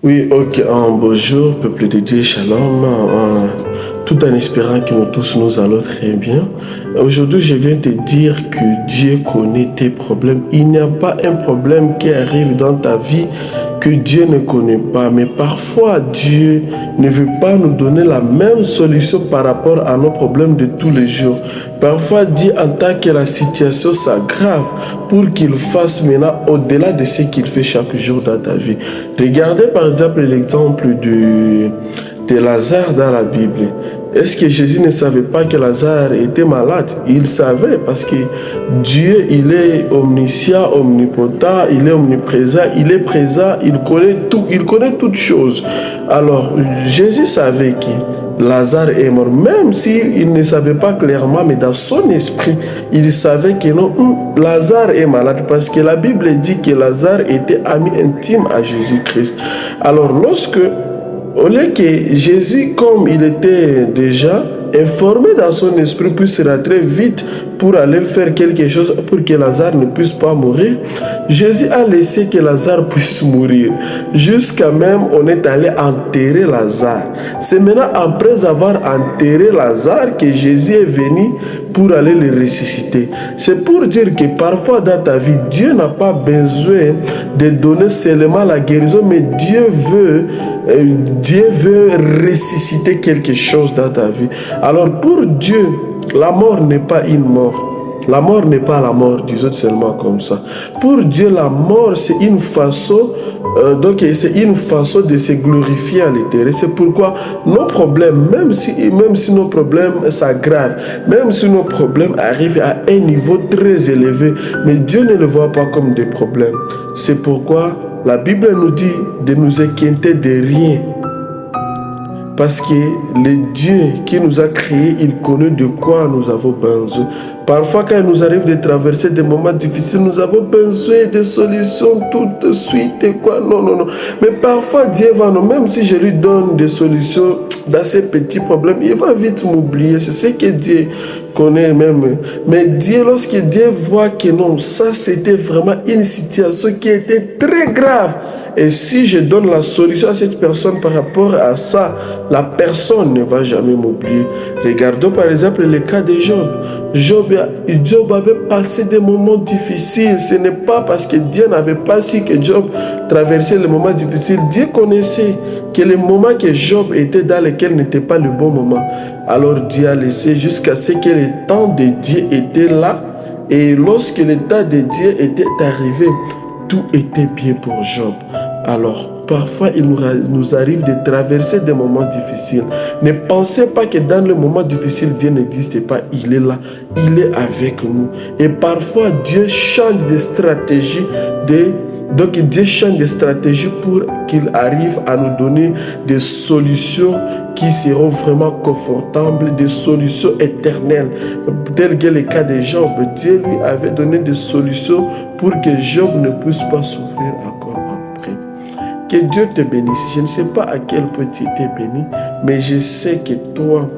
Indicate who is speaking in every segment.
Speaker 1: Oui, ok, bonjour, peuple de Dieu, shalom, tout en espérant que nous tous nous allons très bien. Aujourd'hui, je viens te dire que Dieu connaît tes problèmes. Il n'y a pas un problème qui arrive dans ta vie que Dieu ne connaît pas, mais parfois Dieu ne veut pas nous donner la même solution par rapport à nos problèmes de tous les jours. Parfois Dieu entend que la situation s'aggrave pour qu'il fasse maintenant au-delà de ce qu'il fait chaque jour dans ta vie. Regardez par exemple l'exemple de Lazare dans la Bible. Est-ce que Jésus ne savait pas que Lazare était malade? Il savait parce que Dieu, il est omniscient, omnipotent, il est omniprésent, il est présent, il connaît tout, il connaît toutes choses. Alors, Jésus savait que Lazare est mort, même s'il ne savait pas clairement, mais dans son esprit, il savait que non, Lazare est malade parce que la Bible dit que Lazare était ami intime à Jésus-Christ. Alors, au lieu que Jésus, comme il était déjà informé dans son esprit, puisse rentrer vite pour aller faire quelque chose pour que Lazare ne puisse pas mourir, Jésus a laissé que Lazare puisse mourir. Jusqu'à même, on est allé enterrer Lazare. C'est maintenant après avoir enterré Lazare que Jésus est venu pour aller le ressusciter. C'est pour dire que parfois dans ta vie, Dieu n'a pas besoin de donner seulement la guérison, mais Dieu veut ressusciter quelque chose dans ta vie. Alors pour Dieu, la mort n'est pas une mort. La mort n'est pas la mort, disons seulement comme ça. Pour Dieu, la mort, c'est une façon, c'est une façon de se glorifier à l'éternel. C'est pourquoi nos problèmes, même si nos problèmes s'aggravent, même si nos problèmes arrivent à un niveau très élevé, mais Dieu ne le voit pas comme des problèmes. C'est pourquoi la Bible nous dit de nous inquiéter de rien. Parce que le Dieu qui nous a créés, il connaît de quoi nous avons besoin. Parfois, quand il nous arrive de traverser des moments difficiles, nous avons besoin de solutions tout de suite. Quoi. Non. Mais parfois, Dieu va nous, même si je lui donne des solutions dans ces petits problèmes, il va vite m'oublier. C'est ce que Dieu connaît même. Mais Dieu, lorsque Dieu voit que non, ça c'était vraiment une situation qui était très grave. Et si je donne la solution à cette personne par rapport à ça, la personne ne va jamais m'oublier. Regardons par exemple le cas de Job. Job avait passé des moments difficiles. Ce n'est pas parce que Dieu n'avait pas su que Job traversait les moments difficiles. Dieu connaissait que les moments que Job était dans lesquels n'était pas le bon moment. Alors Dieu a laissé jusqu'à ce que le temps de Dieu était là. Et lorsque le temps de Dieu était arrivé, tout était bien pour Job. Alors, parfois, il nous arrive de traverser des moments difficiles. Ne pensez pas que dans le moment difficile, Dieu n'existe pas. Il est là. Il est avec nous. Et parfois, Dieu change de stratégie. Donc, Dieu change de stratégie pour qu'il arrive à nous donner des solutions qui seront vraiment confortables, des solutions éternelles. Tel que le cas de Job, Dieu lui avait donné des solutions pour que Job ne puisse pas souffrir encore après. Que Dieu te bénisse. Je ne sais pas à quel point tu es béni, mais je sais que toi,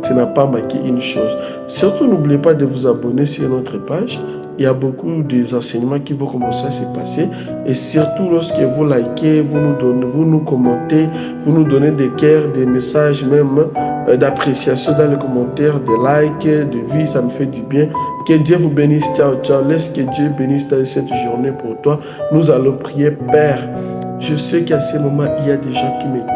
Speaker 1: tu n'as pas manqué une chose. Surtout, n'oubliez pas de vous abonner sur notre page. Il y a beaucoup d'enseignements qui vont commencer à se passer. Et surtout, lorsque vous likez, vous nous commentez, vous nous donnez des cœurs, des messages même d'appréciation dans les commentaires, des likes, de vie, ça me fait du bien. Que Dieu vous bénisse. Ciao, ciao. Laisse que Dieu bénisse cette journée pour toi. Nous allons prier, Père. Je sais qu'à ce moment, il y a des gens qui m'écoutent.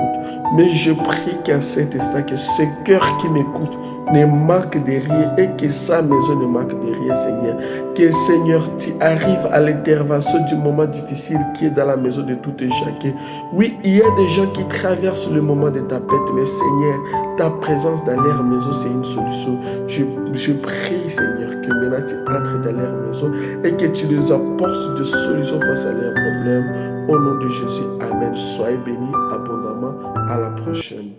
Speaker 1: Mais je prie qu'à cet instant, que ce cœur qui m'écoute ne manque de rien et que sa maison ne manque de rien, Seigneur. Que, Seigneur, tu arrives à l'intervention du moment difficile qui est dans la maison de tout et chacun. Oui, il y a des gens qui traversent le moment de ta pète, mais Seigneur, ta présence dans leur maison, c'est une solution. Je prie, Seigneur, que maintenant tu entres dans leur maison et que tu les apportes des solutions face à leurs problèmes. Au nom de Jésus, Amen. Soyez bénis abondamment. À la prochaine.